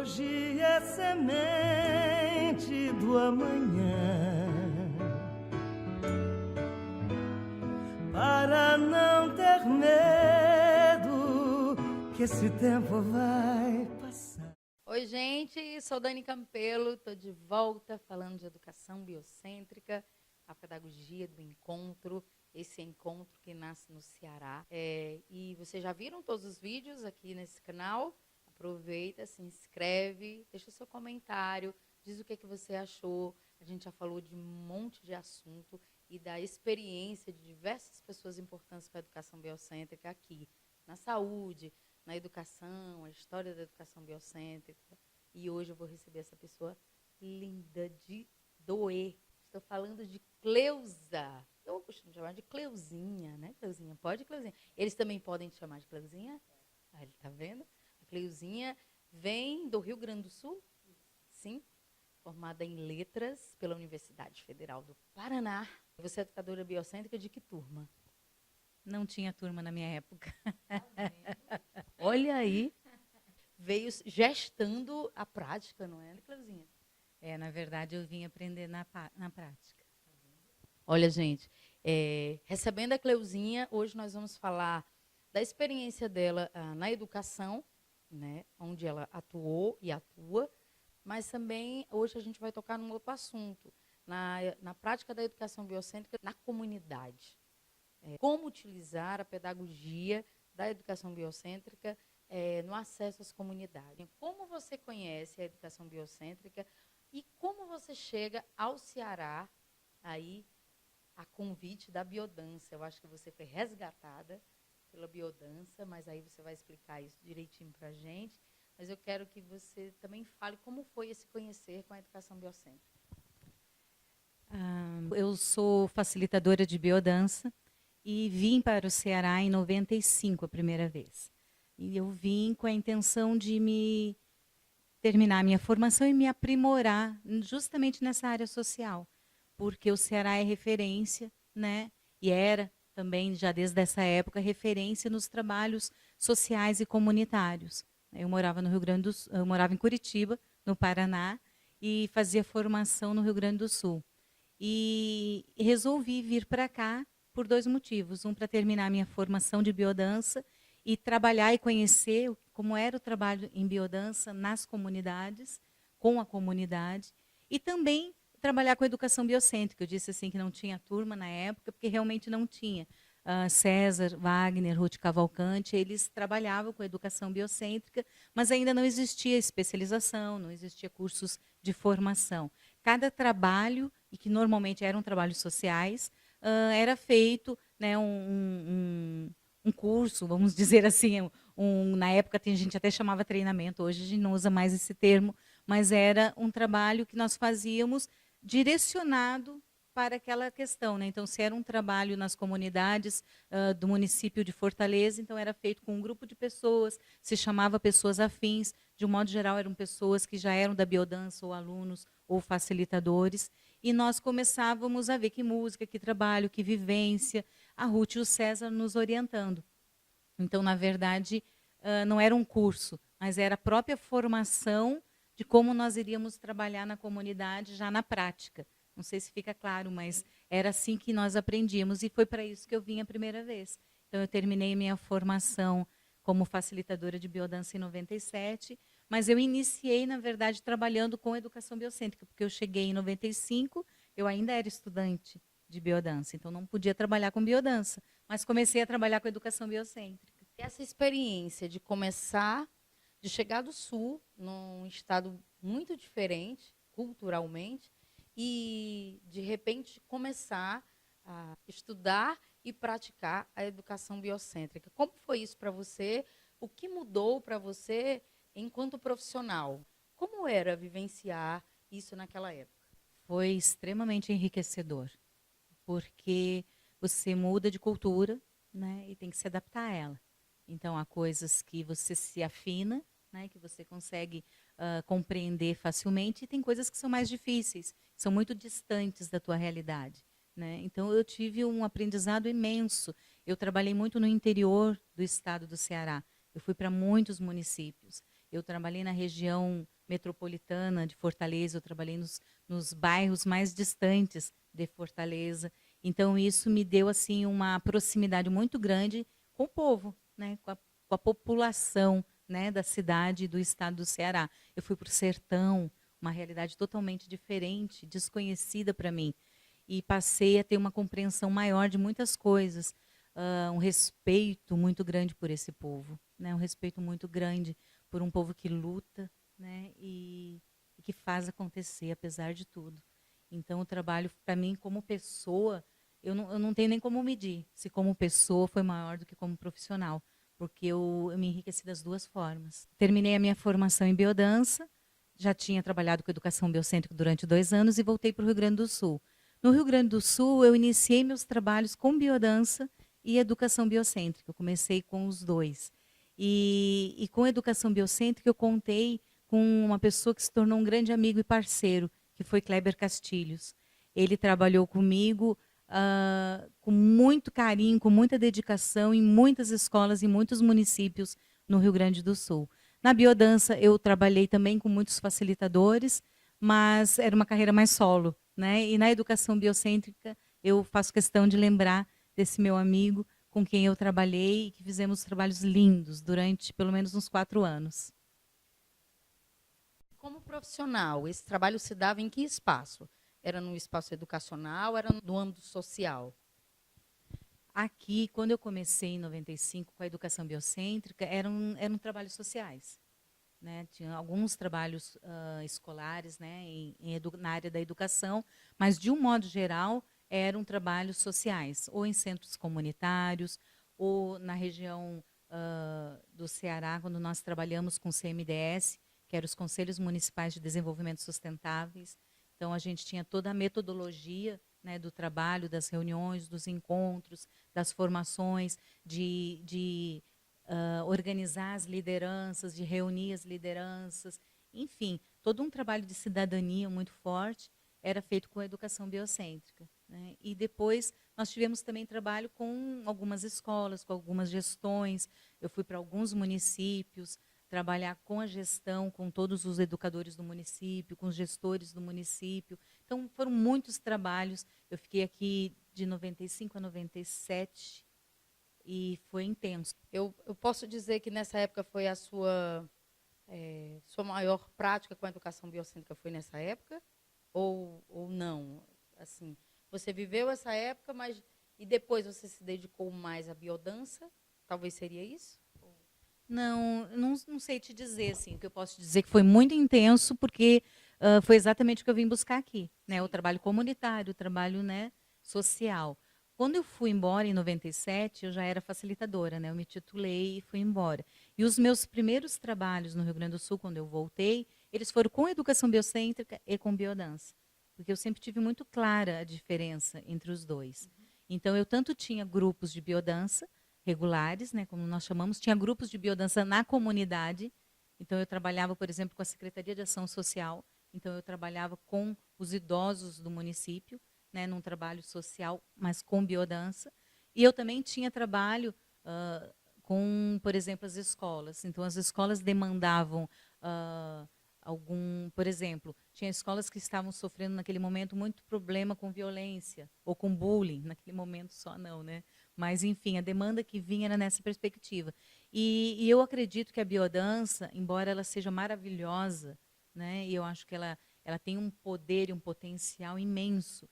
Hoje é semente do amanhã, para não ter medo que esse tempo vai passar. Oi, gente, sou Dani Campelo, estou de volta falando de educação biocêntrica, a pedagogia do encontro, esse encontro que nasce no Ceará. E vocês já viram todos os vídeos aqui nesse canal? Aproveita, se inscreve, deixa o seu comentário, diz o que você achou. A gente já falou de um monte de assunto e da experiência de diversas pessoas importantes para a educação biocêntrica aqui, na saúde, na educação, a história da educação biocêntrica. E hoje eu vou receber essa pessoa linda de doer. Estou falando de Cleusa. Eu costumo chamar de Cleuzinha, né, Cleuzinha? Pode, Cleuzinha? Eles também podem te chamar de Cleuzinha? Ah, ele tá vendo? A Cleuzinha vem do Rio Grande do Sul? Sim. Formada em Letras pela Universidade Federal do Paraná. Você é educadora biocêntrica de que turma? Não tinha turma na minha época. Olha aí, veio gestando a prática, não é, Cleuzinha? Na verdade, eu vim aprender na prática. Olha, gente, recebendo a Cleuzinha, hoje nós vamos falar da experiência dela na educação, né, onde ela atuou e atua, mas também hoje a gente vai tocar num outro assunto, na prática da educação biocêntrica na comunidade. Como utilizar a pedagogia da educação biocêntrica no acesso às comunidades. Como você conhece a educação biocêntrica e como você chega ao Ceará, aí, a convite da biodança. Eu acho que você foi resgatada pela biodança, mas aí você vai explicar isso direitinho para a gente. Mas eu quero que você também fale como foi esse conhecer com a educação biocêntrica. Eu sou facilitadora de biodança e vim para o Ceará em 95 a primeira vez. E eu vim com a intenção de terminar a minha formação e me aprimorar justamente nessa área social, porque o Ceará é referência, né? E era também, já desde essa época, referência nos trabalhos sociais e comunitários. Eu morava no Rio Grande do Sul, eu morava em Curitiba, no Paraná, e fazia formação no Rio Grande do Sul. E resolvi vir para cá por dois motivos. Um, para terminar minha formação de biodança e trabalhar e conhecer como era o trabalho em biodança nas comunidades, com a comunidade, e também trabalhar com educação biocêntrica. Eu disse assim que não tinha turma na época, porque realmente não tinha. César, Wagner, Ruth Cavalcante, eles trabalhavam com educação biocêntrica, mas ainda não existia especialização, não existia cursos de formação. Cada trabalho, e que normalmente eram trabalhos sociais, era feito, né, um curso, vamos dizer assim, na época a gente até chamava treinamento, hoje a gente não usa mais esse termo, mas era um trabalho que nós fazíamos direcionado para aquela questão, né? Então, se era um trabalho nas comunidades do município de Fortaleza, então era feito com um grupo de pessoas, se chamava pessoas afins, de um modo geral eram pessoas que já eram da biodança, ou alunos, ou facilitadores, e nós começávamos a ver que música, que trabalho, que vivência, a Ruth e o César nos orientando. Então, na verdade, não era um curso, mas era a própria formação de como nós iríamos trabalhar na comunidade já na prática. Não sei se fica claro, mas era assim que nós aprendíamos e foi para isso que eu vim a primeira vez. Então, eu terminei minha formação como facilitadora de biodança em 97, mas eu iniciei, na verdade, trabalhando com educação biocêntrica, porque eu cheguei em 95, eu ainda era estudante de biodança, então não podia trabalhar com biodança, mas comecei a trabalhar com educação biocêntrica. Essa experiência de começar, de chegar do Sul, num estado muito diferente, culturalmente, e, de repente, começar a estudar e praticar a educação biocêntrica. Como foi isso para você? O que mudou para você enquanto profissional? Como era vivenciar isso naquela época? Foi extremamente enriquecedor, porque você muda de cultura, né, e tem que se adaptar a ela. Então, há coisas que você se afina, né, que você consegue compreender facilmente, e tem coisas que são mais difíceis, são muito distantes da tua realidade, né? Então, eu tive um aprendizado imenso. Eu trabalhei muito no interior do estado do Ceará. Eu fui para muitos municípios. Eu trabalhei na região metropolitana de Fortaleza, eu trabalhei nos bairros mais distantes de Fortaleza. Então, isso me deu assim uma proximidade muito grande com o povo, né, com a população, né, da cidade e do estado do Ceará. Eu fui para o sertão, uma realidade totalmente diferente, desconhecida para mim. E passei a ter uma compreensão maior de muitas coisas, um respeito muito grande por esse povo, né? Um respeito muito grande por um povo que luta, né? E que faz acontecer, apesar de tudo. Então, o trabalho, para mim, como pessoa, eu não tenho nem como medir se como pessoa foi maior do que como profissional, porque eu me enriqueci das duas formas. Terminei a minha formação em biodança, já tinha trabalhado com educação biocêntrica durante 2 anos e voltei para o Rio Grande do Sul. No Rio Grande do Sul, eu iniciei meus trabalhos com biodança e educação biocêntrica. Eu comecei com os dois. E com educação biocêntrica, eu contei com uma pessoa que se tornou um grande amigo e parceiro, que foi Kleber Castilhos. Ele trabalhou comigo com muito carinho, com muita dedicação, em muitas escolas, em muitos municípios no Rio Grande do Sul. Na biodança, eu trabalhei também com muitos facilitadores, mas era uma carreira mais solo, né? E na educação biocêntrica, eu faço questão de lembrar desse meu amigo com quem eu trabalhei e que fizemos trabalhos lindos durante pelo menos uns 4 anos. Como profissional, esse trabalho se dava em que espaço? Era no espaço educacional, era no âmbito social? Aqui, quando eu comecei em 95 com a educação biocêntrica, eram trabalhos sociais, né? Tinha alguns trabalhos escolares, né, na área da educação, mas, de um modo geral, eram trabalhos sociais, ou em centros comunitários, ou na região do Ceará, quando nós trabalhamos com o CMDS, que eram os Conselhos Municipais de Desenvolvimento Sustentáveis. Então, a gente tinha toda a metodologia, né, do trabalho, das reuniões, dos encontros, das formações, de organizar as lideranças, de reunir as lideranças, enfim, todo um trabalho de cidadania muito forte era feito com a educação biocêntrica, né? E depois nós tivemos também trabalho com algumas escolas, com algumas gestões. Eu fui para alguns municípios trabalhar com a gestão, com todos os educadores do município, com os gestores do município. Então, foram muitos trabalhos. Eu fiquei aqui de 95 a 97 e foi intenso. Eu posso dizer que nessa época foi a sua maior prática com a educação biocêntrica foi nessa época? Ou não? Assim, você viveu essa época, mas e depois você se dedicou mais à biodança? Talvez seria isso? Não sei te dizer, assim, o que eu posso dizer que foi muito intenso, porque foi exatamente o que eu vim buscar aqui, né? O trabalho comunitário, o trabalho, né, social. Quando eu fui embora em 97, eu já era facilitadora, né? Eu me titulei e fui embora. E os meus primeiros trabalhos no Rio Grande do Sul, quando eu voltei, eles foram com educação biocêntrica e com biodança, porque eu sempre tive muito clara a diferença entre os dois. Então, eu tanto tinha grupos de biodança regulares, né, como nós chamamos, tinha grupos de biodança na comunidade. Então, eu trabalhava, por exemplo, com a Secretaria de Ação Social. Então, eu trabalhava com os idosos do município, né, num trabalho social, mas com biodança. E eu também tinha trabalho com, por exemplo, as escolas. Então, as escolas demandavam por exemplo, tinha escolas que estavam sofrendo naquele momento muito problema com violência ou com bullying, naquele momento só não, né? Mas, enfim, a demanda que vinha era nessa perspectiva. E eu acredito que a biodança, embora ela seja maravilhosa, né, e eu acho que ela tem um poder e um potencial imenso,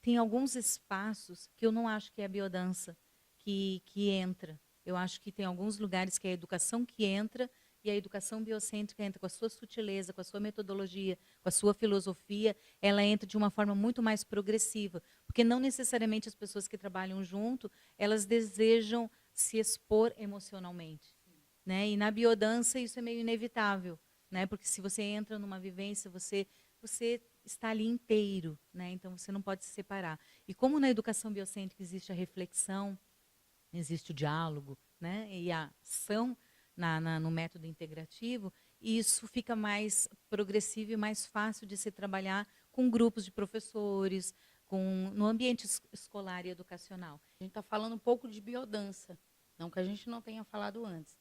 tem alguns espaços que eu não acho que é a biodança que entra. Eu acho que tem alguns lugares que é a educação que entra, e a educação biocêntrica entra com a sua sutileza, com a sua metodologia, com a sua filosofia, ela entra de uma forma muito mais progressiva, porque não necessariamente as pessoas que trabalham junto, elas desejam se expor emocionalmente, né? E na biodança isso é meio inevitável, né? Porque se você entra numa vivência, você está ali inteiro, né? Então você não pode se separar. E como na educação biocêntrica existe a reflexão, existe o diálogo, né? E a ação no método integrativo, isso fica mais progressivo e mais fácil de se trabalhar com grupos de professores, no ambiente escolar e educacional. A gente está falando um pouco de biodança, não que a gente não tenha falado antes.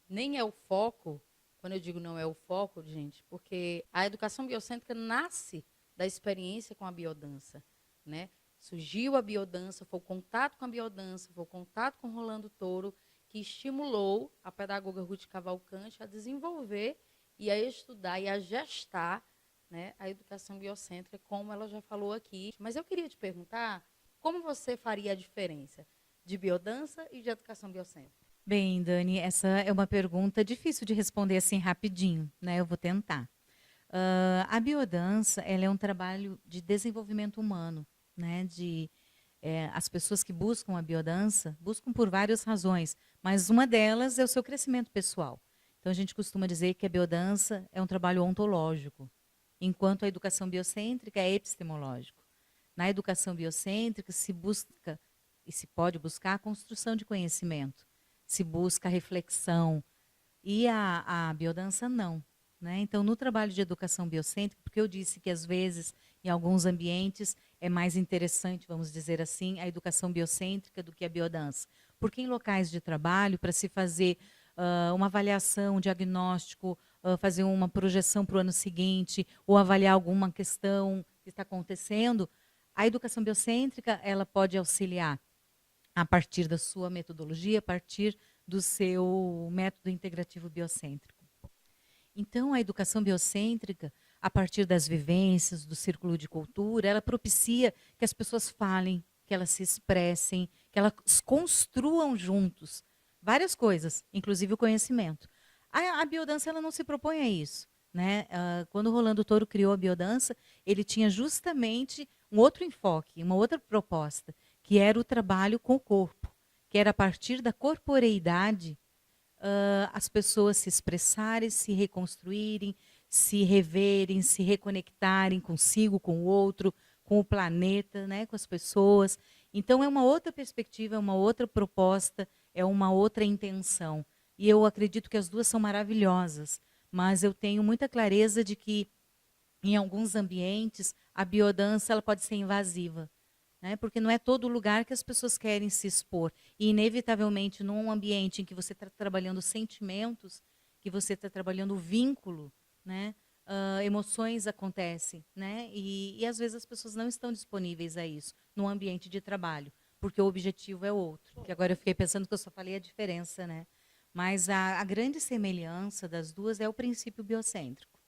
Nem é o foco, Quando eu digo não é o foco, gente, porque a educação biocêntrica nasce da experiência com a biodança, né? Surgiu a biodança, foi o contato com a biodança, foi o contato com Rolando Touro que estimulou a pedagoga Ruth Cavalcante a desenvolver e a estudar e a gestar, né, a educação biocêntrica, como ela já falou aqui. Mas eu queria te perguntar como você faria a diferença de biodança e de educação biocêntrica? Bem, Dani, essa é uma pergunta difícil de responder assim rapidinho, né? Eu vou tentar. A biodança, ela é um trabalho de desenvolvimento humano, né? As pessoas que buscam a biodança buscam por várias razões, mas uma delas é o seu crescimento pessoal. Então a gente costuma dizer que a biodança é um trabalho ontológico, enquanto a educação biocêntrica é epistemológico. Na educação biocêntrica se busca e se pode buscar a construção de conhecimento, se busca a reflexão, e a biodança não. Né? Então, no trabalho de educação biocêntrica, porque eu disse que às vezes, em alguns ambientes, é mais interessante, vamos dizer assim, a educação biocêntrica do que a biodança. Porque em locais de trabalho, para se fazer uma avaliação, um diagnóstico, fazer uma projeção para o ano seguinte, ou avaliar alguma questão que está acontecendo, a educação biocêntrica ela pode auxiliar a partir da sua metodologia, a partir do seu método integrativo biocêntrico. Então, a educação biocêntrica, a partir das vivências, do círculo de cultura, ela propicia que as pessoas falem, que elas se expressem, que elas construam juntos várias coisas, inclusive o conhecimento. A biodança ela não se propõe a isso. Né? Quando o Rolando Touro criou a biodança, ele tinha justamente um outro enfoque, uma outra proposta, que era o trabalho com o corpo, que era a partir da corporeidade as pessoas se expressarem, se reconstruírem, se reverem, se reconectarem consigo, com o outro, com o planeta, né, com as pessoas. Então, é uma outra perspectiva, é uma outra proposta, é uma outra intenção. E eu acredito que as duas são maravilhosas, mas eu tenho muita clareza de que, em alguns ambientes, a biodança ela pode ser invasiva. Né? Porque não é todo lugar que as pessoas querem se expor. E, inevitavelmente, num ambiente em que você está trabalhando sentimentos, que você está trabalhando vínculo, né? Emoções acontecem. Né? E, às vezes, as pessoas não estão disponíveis a isso, num ambiente de trabalho, porque o objetivo é outro. Que agora eu fiquei pensando que eu só falei a diferença. Né? Mas a grande semelhança das duas é o princípio biocêntrico.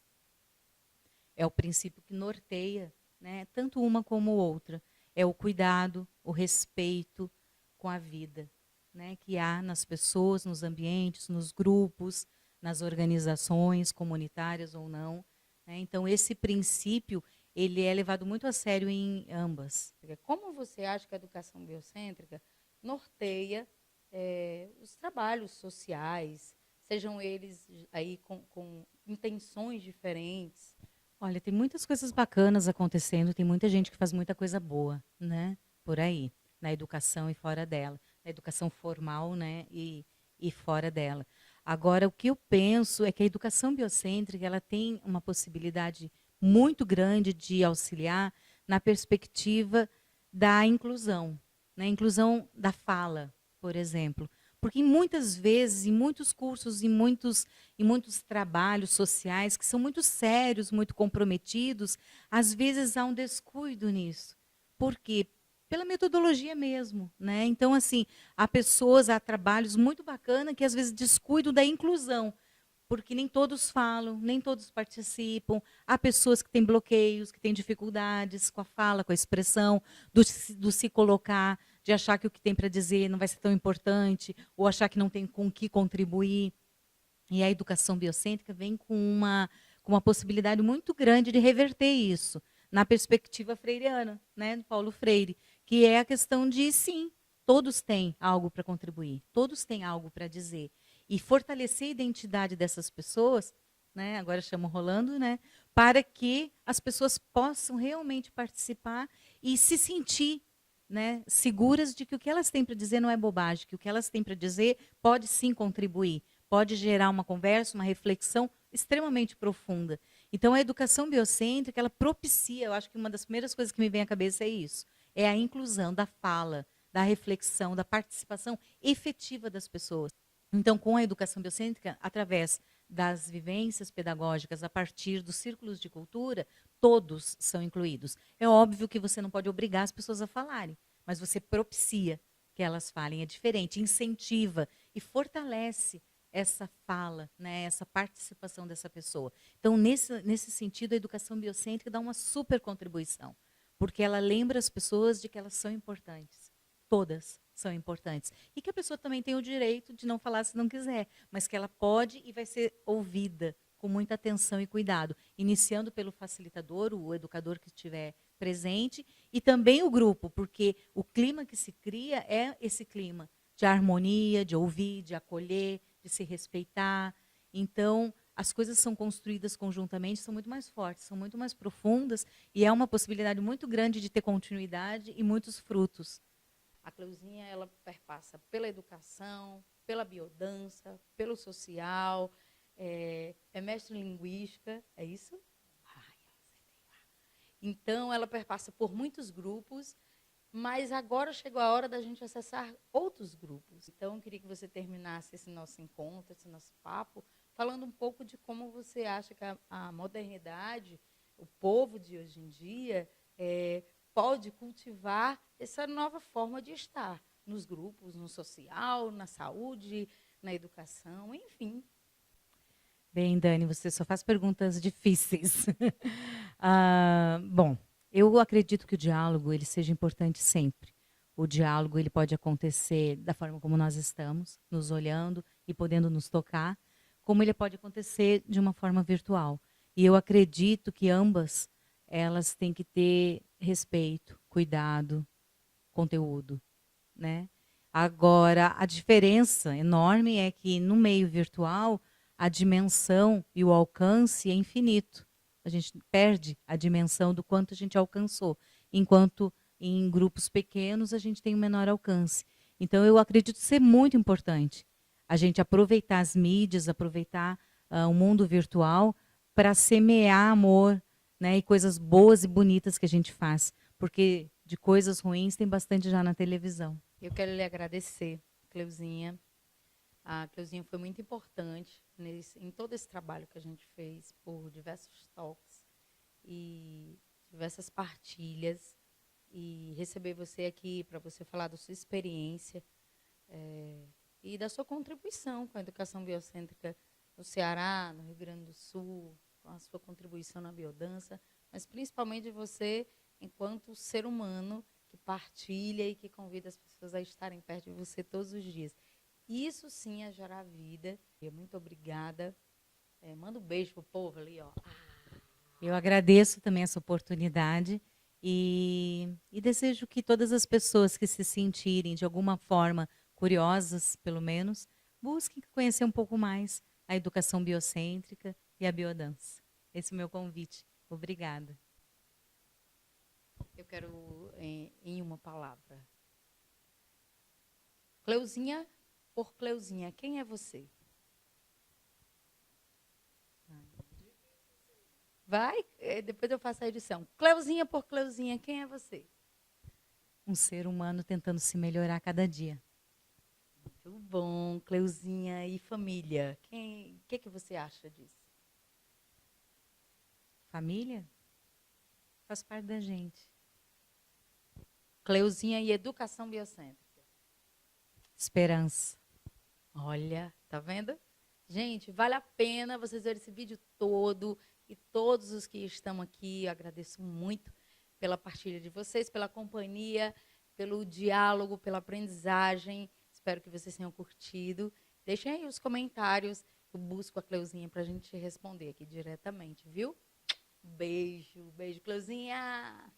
É o princípio que norteia, né, tanto uma como outra. É o cuidado, o respeito com a vida, né, que há nas pessoas, nos ambientes, nos grupos, nas organizações comunitárias ou não. Né? Então, esse princípio ele é levado muito a sério em ambas. Como você acha que a educação biocêntrica norteia os trabalhos sociais, sejam eles aí com intenções diferentes? Olha, tem muitas coisas bacanas acontecendo, tem muita gente que faz muita coisa boa, né? Por aí, na educação e fora dela, na educação formal, né? E fora dela. Agora, o que eu penso é que a educação biocêntrica ela tem uma possibilidade muito grande de auxiliar na perspectiva da inclusão, né? Inclusão da fala, por exemplo. Porque muitas vezes, em muitos cursos, em muitos trabalhos sociais que são muito sérios, muito comprometidos, às vezes há um descuido nisso. Por quê? Pela metodologia mesmo. Né? Então, assim, há trabalhos muito bacanas que às vezes descuidam da inclusão, porque nem todos falam, nem todos participam. Há pessoas que têm bloqueios, que têm dificuldades com a fala, com a expressão, do se colocar, de achar que o que tem para dizer não vai ser tão importante, ou achar que não tem com o que contribuir. E a educação biocêntrica vem com uma possibilidade muito grande de reverter isso, na perspectiva freiriana, né, do Paulo Freire, que é a questão de, sim, todos têm algo para contribuir, todos têm algo para dizer. E fortalecer a identidade dessas pessoas, né, agora chamo Rolando, né, para que as pessoas possam realmente participar e se sentir, né, seguras de que o que elas têm para dizer não é bobagem, que o que elas têm para dizer pode sim contribuir, pode gerar uma conversa, uma reflexão extremamente profunda. Então, a educação biocêntrica, ela propicia, eu acho que uma das primeiras coisas que me vem à cabeça é isso, é a inclusão da fala, da reflexão, da participação efetiva das pessoas. Então, com a educação biocêntrica, através das vivências pedagógicas a partir dos círculos de cultura, todos são incluídos. É óbvio que você não pode obrigar as pessoas a falarem, mas você propicia que elas falem. É diferente, incentiva e fortalece essa fala, né, essa participação dessa pessoa. Então, nesse sentido, a educação biocêntrica dá uma super contribuição, porque ela lembra as pessoas de que elas são importantes. Todas são importantes. E que a pessoa também tem o direito de não falar se não quiser, mas que ela pode e vai ser ouvida com muita atenção e cuidado, iniciando pelo facilitador, o educador que estiver presente, e também o grupo, porque o clima que se cria é esse clima de harmonia, de ouvir, de acolher, de se respeitar. Então, as coisas são construídas conjuntamente, são muito mais fortes, são muito mais profundas, e é uma possibilidade muito grande de ter continuidade e muitos frutos. A Cleuzinha, ela perpassa pela educação, pela biodança, pelo social, é mestre em linguística, é isso? Então, ela perpassa por muitos grupos, mas agora chegou a hora da gente acessar outros grupos. Então, eu queria que você terminasse esse nosso encontro, esse nosso papo, falando um pouco de como você acha que a modernidade, o povo de hoje em dia, pode cultivar essa nova forma de estar nos grupos, no social, na saúde, na educação, enfim. Bem, Dani, você só faz perguntas difíceis. Bom, eu acredito que o diálogo ele seja importante sempre. O diálogo ele pode acontecer da forma como nós estamos, nos olhando e podendo nos tocar, como ele pode acontecer de uma forma virtual. E eu acredito que ambas elas têm que ter respeito, cuidado, conteúdo, né? Agora, a diferença enorme é que no meio virtual a dimensão e o alcance é infinito. A gente perde a dimensão do quanto a gente alcançou, enquanto em grupos pequenos a gente tem um menor alcance. Então, eu acredito ser muito importante a gente aproveitar as mídias, aproveitar o mundo virtual para semear amor, né, e coisas boas e bonitas que a gente faz, porque de coisas ruins tem bastante já na televisão. Eu quero lhe agradecer, Cleuzinha. A Cleuzinha foi muito importante em todo esse trabalho que a gente fez, por diversos talks e diversas partilhas, e receber você aqui para você falar da sua experiência e da sua contribuição com a educação biocêntrica no Ceará, no Rio Grande do Sul, com a sua contribuição na biodança, mas principalmente de você enquanto ser humano que partilha e que convida as pessoas a estarem perto de você todos os dias. Isso sim é gerar vida. Muito obrigada. Manda um beijo pro povo ali, ó. Eu agradeço também essa oportunidade e desejo que todas as pessoas que se sentirem de alguma forma curiosas, pelo menos, busquem conhecer um pouco mais a educação biocêntrica e a biodança. Esse é o meu convite. Obrigada. Eu quero, em uma palavra. Cleuzinha por Cleuzinha, quem é você? Vai? Depois eu faço a edição. Cleuzinha por Cleuzinha, quem é você? Um ser humano tentando se melhorar a cada dia. Muito bom, Cleuzinha e família. O que você acha disso? Família faz parte da gente. Cleuzinha e educação biocêntrica. Esperança. Olha, tá vendo? Gente, vale a pena vocês verem esse vídeo todo, e todos os que estão aqui, eu agradeço muito pela partilha de vocês, pela companhia, pelo diálogo, pela aprendizagem. Espero que vocês tenham curtido. Deixem aí os comentários, eu busco a Cleuzinha para a gente responder aqui diretamente, viu? Beijo, beijo, Cleuzinha!